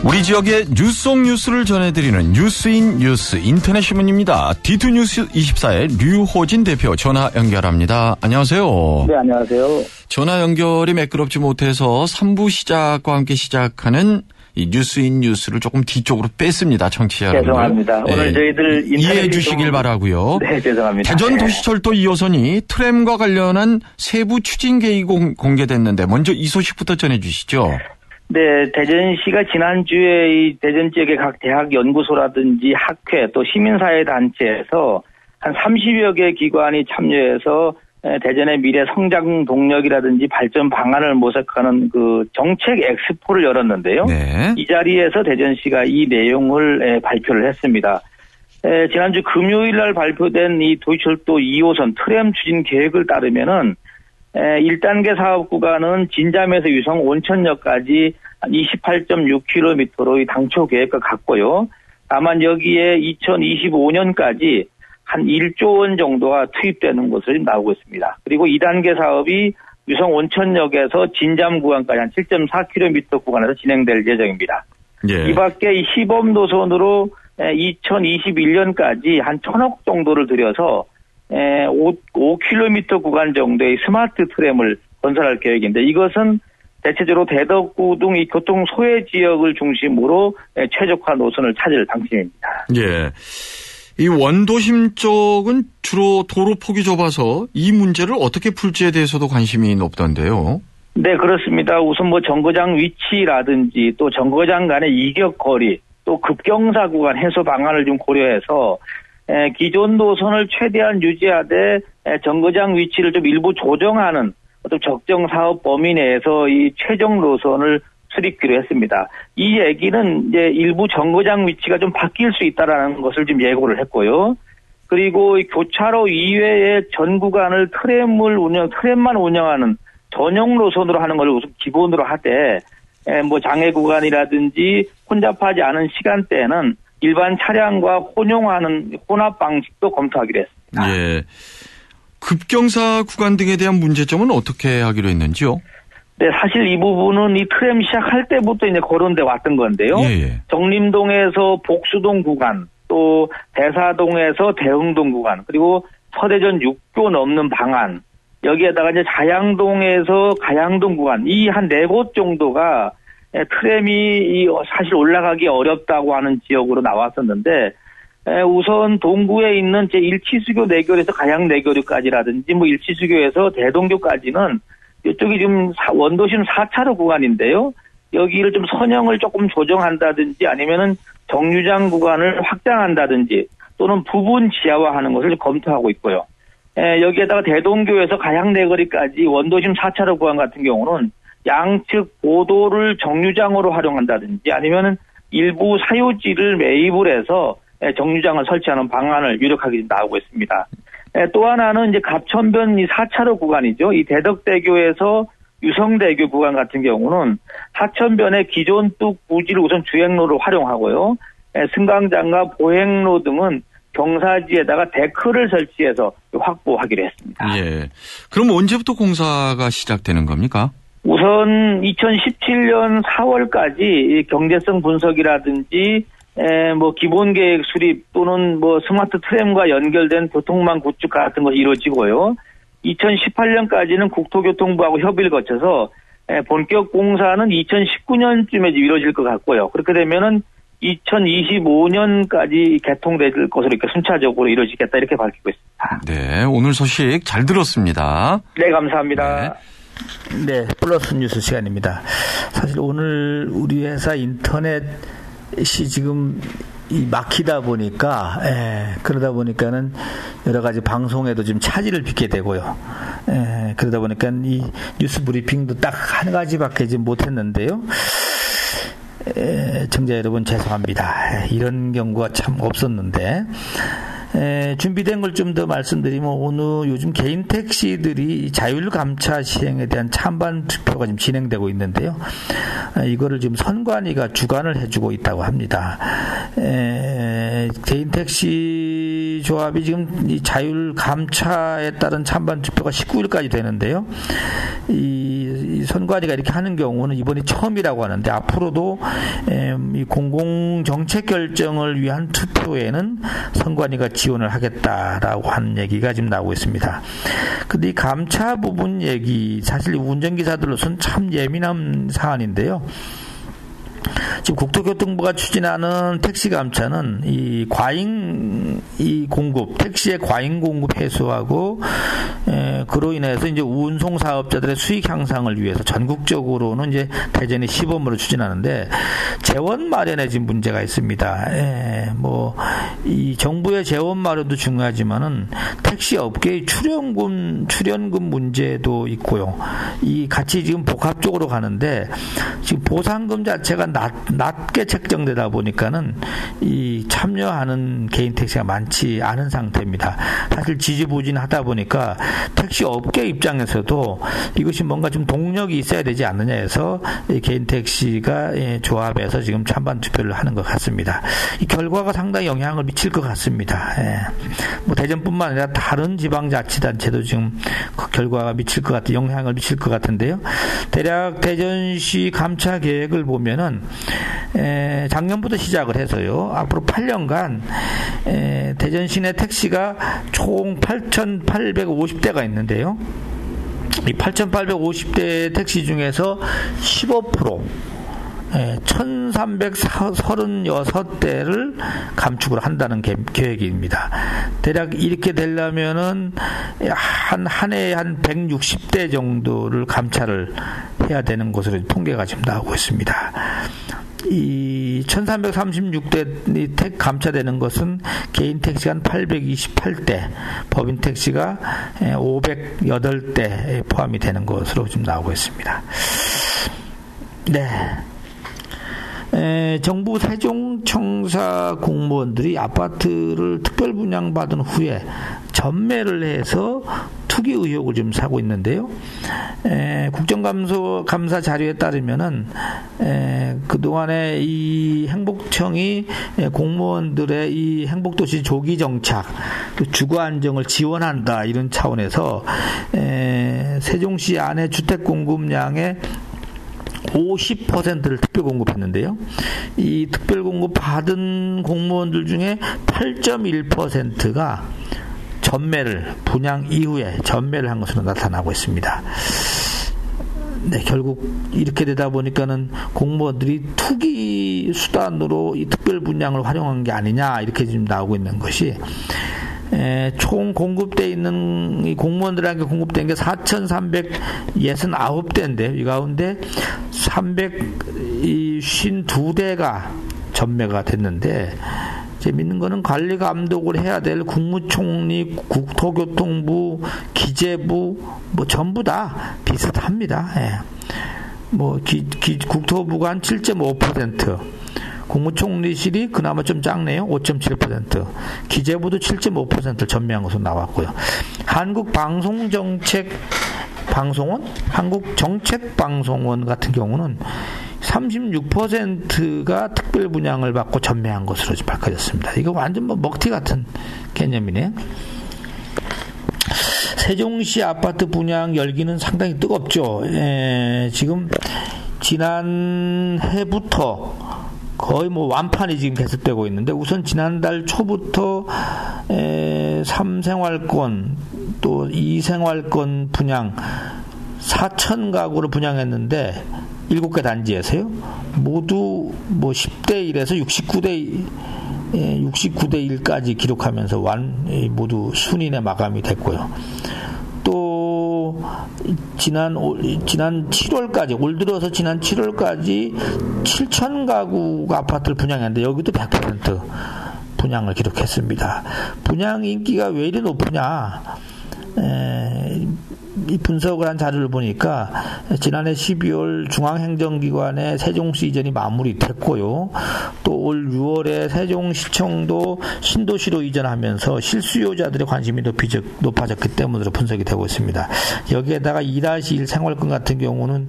우리 지역의 뉴스 속 뉴스를 전해드리는 뉴스인 뉴스 인터넷 신문입니다. D2뉴스 24의 류호진 대표 전화 연결합니다. 안녕하세요. 네, 안녕하세요. 전화 연결이 매끄럽지 못해서 3부 시작과 함께 시작하는 이 뉴스인 뉴스를 조금 뒤쪽으로 뺐습니다. 청취자 여러분. 죄송합니다. 오늘 저희들 이해해 주시길 바라고요. 네, 죄송합니다. 대전도시철도 2호선이 트램과 관련한 세부 추진 계획이 공개됐는데 먼저 이 소식부터 전해 주시죠. 네, 대전시가 지난주에 이 대전 지역의 각 대학 연구소라든지 학회 또 시민사회 단체에서 한 30여 개 기관이 참여해서 대전의 미래 성장 동력이라든지 발전 방안을 모색하는 그 정책 엑스포를 열었는데요. 네. 이 자리에서 대전시가 이 내용을 발표를 했습니다. 지난주 금요일 날 발표된 이 도시철도 2호선 트램 추진 계획을 따르면은 1단계 사업 구간은 진잠에서 유성 온천역까지 28.6km로 이 당초 계획과 같고요. 다만 여기에 2025년까지 한 1조 원 정도가 투입되는 것으로 나오고 있습니다. 그리고 2단계 사업이 유성 온천역에서 진잠 구간까지 한 7.4km 구간에서 진행될 예정입니다. 예. 이 밖에 이 시범 노선으로 2021년까지 한 1,000억 정도를 들여서 5km 구간 정도의 스마트 트램을 건설할 계획인데 이것은 대체적으로 대덕구 등 이 교통 소외 지역을 중심으로 최적화 노선을 찾을 방침입니다. 예. 이 원도심 쪽은 주로 도로 폭이 좁아서 이 문제를 어떻게 풀지에 대해서도 관심이 높던데요. 네, 그렇습니다. 우선 뭐 정거장 위치라든지 또 정거장 간의 이격 거리 또 급경사 구간 해소 방안을 좀 고려해서 기존 노선을 최대한 유지하되 정거장 위치를 좀 일부 조정하는 어떤 적정 사업 범위 내에서 이 최종 노선을 수립기로 했습니다. 이 얘기는 이제 일부 정거장 위치가 좀 바뀔 수 있다라는 것을 좀 예고를 했고요. 그리고 이 교차로 이외의 전 구간을 트램만 운영하는 전용 노선으로 하는 걸 우선 기본으로 하되 뭐 장애 구간이라든지 혼잡하지 않은 시간대에는 일반 차량과 혼용하는 혼합 방식도 검토하기로 했습니다. 예. 급경사 구간 등에 대한 문제점은 어떻게 하기로 했는지요? 네, 사실 이 부분은 이 트램 시작할 때부터 이제 거론돼 왔던 건데요. 예. 정림동에서 복수동 구간, 또 대사동에서 대흥동 구간, 그리고 서대전 6교 넘는 방안, 여기에다가 이제 자양동에서 가양동 구간, 이 한 4곳 정도가 트램이 사실 올라가기 어렵다고 하는 지역으로 나왔었는데, 우선 동구에 있는 제1치수교 내교에서 가양 내교류까지라든지 뭐 1치수교에서 대동교까지는 이쪽이 지금 원도심 4차로 구간인데요. 여기를 좀 선형을 조금 조정한다든지 아니면은 정류장 구간을 확장한다든지 또는 부분 지하화하는 것을 검토하고 있고요. 여기에다가 대동교에서 가양 내거리까지 원도심 4차로 구간 같은 경우는 양측 보도를 정류장으로 활용한다든지 아니면은 일부 사유지를 매입을 해서 정류장을 설치하는 방안을 유력하게 나오고 있습니다. 또 하나는 이제 갑천변 이 4차로 구간이죠. 이 대덕대교에서 유성대교 구간 같은 경우는 하천변의 기존 뚝 부지를 우선 주행로로 활용하고요. 승강장과 보행로 등은 경사지에다가 데크를 설치해서 확보하기로 했습니다. 예. 그럼 언제부터 공사가 시작되는 겁니까? 우선 2017년 4월까지 경제성 분석이라든지 뭐 기본 계획 수립 또는 뭐 스마트 트램과 연결된 교통망 구축 같은 것이 이루어지고요. 2018년까지는 국토교통부하고 협의를 거쳐서 본격 공사는 2019년쯤에 이루어질 것 같고요. 그렇게 되면은 2025년까지 개통될 것으로 이렇게 순차적으로 이루어지겠다 이렇게 밝히고 있습니다. 네, 오늘 소식 잘 들었습니다. 네, 감사합니다. 네, 플러스 뉴스 시간입니다. 사실 오늘 우리 회사 인터넷이 지금 막히다 보니까, 그러다 보니까는 여러 가지 방송에도 좀 차질을 빚게 되고요. 그러다 보니까 이 뉴스 브리핑도 딱 한 가지밖에 지금 못했는데요. 청자 여러분 죄송합니다. 이런 경우가 참 없었는데. 준비된 걸 좀 더 말씀드리면 오늘 요즘 개인 택시들이 자율 감차 시행에 대한 찬반 투표가 지금 진행되고 있는데요. 이거를 지금 선관위가 주관을 해주고 있다고 합니다. 개인 택시 조합이 지금 이 자율 감차에 따른 찬반 투표가 19일까지 되는데요. 이 이 선관위가 이렇게 하는 경우는 이번이 처음이라고 하는데 앞으로도 이 공공정책 결정을 위한 투표에는 선관위가 지원을 하겠다라고 하는 얘기가 지금 나오고 있습니다. 근데 이 감차 부분 얘기 사실 운전기사들로서는 참 예민한 사안인데요. 지금 국토교통부가 추진하는 택시 감차는 이 과잉 공급, 택시의 과잉 공급 해소하고 그로 인해서 이제 운송 사업자들의 수익 향상을 위해서 전국적으로는 이제 대전이 시범으로 추진하는데 재원 마련에 지금 문제가 있습니다. 뭐 이 정부의 재원 마련도 중요하지만은 택시 업계의 출연금 문제도 있고요. 이 같이 지금 복합적으로 가는데 지금 보상금 자체가 낮게 책정되다 보니까는 이 참여하는 개인 택시가 많지 않은 상태입니다. 사실 지지부진하다 보니까 택시 업계 입장에서도 이것이 뭔가 좀 동력이 있어야 되지 않느냐 해서 이 개인 택시가 조합해서 지금 찬반 투표를 하는 것 같습니다. 이 결과가 상당히 영향을 미칠 것 같습니다. 뭐 대전뿐만 아니라 다른 지방자치단체도 지금 그 결과가 미칠 것 같은 영향을 미칠 것 같은데요. 대략 대전시 감차 계획을 보면은 작년부터 시작을 해서요. 앞으로 8년간 대전 시내 택시가 총 8,850대가 있는데요. 이 8,850대 택시 중에서 15% 1,336대를 감축을 한다는 계획입니다. 대략 이렇게 되려면은 한 해에 한 160대 정도를 감차를 해야 되는 것으로 통계가 지금 나오고 있습니다. 이 1,336대 감차되는 것은 개인 택시가 한 828대, 법인 택시가 508대 포함이 되는 것으로 지금 나오고 있습니다. 네. 정부 세종청사 공무원들이 아파트를 특별 분양받은 후에 전매를 해서 투기 의혹을 좀 사고 있는데요. 국정감사 자료에 따르면은 그동안에 이 행복청이 공무원들의 이 행복도시 조기 정착, 주거 안정을 지원한다 이런 차원에서 세종시 안에 주택 공급량의 50%를 특별 공급했는데요. 이 특별 공급 받은 공무원들 중에 8.1%가 분양 이후에 전매를 한 것으로 나타나고 있습니다. 네, 결국 이렇게 되다 보니까는 공무원들이 투기 수단으로 이 특별 분양을 활용한 게 아니냐 이렇게 지금 나오고 있는 것이 총 공급되어 있는 이 공무원들에게 공급된 게 4,369대인데 이 가운데 352대가 전매가 됐는데 재밌는 거는 관리 감독을 해야 될 국무총리, 국토교통부, 기재부 뭐 전부 다 비슷합니다. 뭐 국토부가 한 7.5%, 국무총리실이 그나마 좀 작네요. 5.7%, 기재부도 7.5%를 전매한 것으로 나왔고요. 한국정책방송원 같은 경우는 36%가 특별 분양을 받고 전매한 것으로 밝혀졌습니다. 이거 완전 뭐 먹튀 같은 개념이네요. 세종시 아파트 분양 열기는 상당히 뜨겁죠. 지금 지난해부터 거의 뭐 완판이 지금 계속되고 있는데 우선 지난달 초부터 3생활권 또 2생활권 분양 4,000가구를 분양했는데 7개 단지에서요. 모두 뭐 10대 1에서 69대 1까지 기록하면서 모두 순인에 마감이 됐고요. 또 지난 7월까지 올 들어서 지난 7월까지 7,000가구 아파트를 분양했는데 여기도 100% 분양을 기록했습니다. 분양 인기가 왜 이리 높으냐? 이 분석을 한 자료를 보니까 지난해 12월 중앙행정기관의 세종시 이전이 마무리됐고요. 또 올 6월에 세종시청도 신도시로 이전하면서 실수요자들의 관심이 높아졌기 때문으로 분석이 되고 있습니다. 여기에다가 2-1 생활권 같은 경우는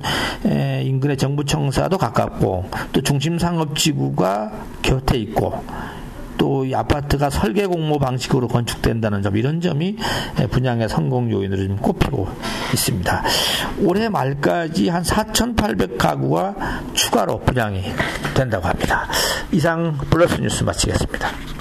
인근의 정부청사도 가깝고 또 중심상업지구가 곁에 있고 또 또 이 아파트가 설계 공모 방식으로 건축된다는 점, 이런 점이 분양의 성공 요인으로 좀 꼽히고 있습니다. 올해 말까지 한 4,800가구가 추가로 분양이 된다고 합니다. 이상 플러스 뉴스 마치겠습니다.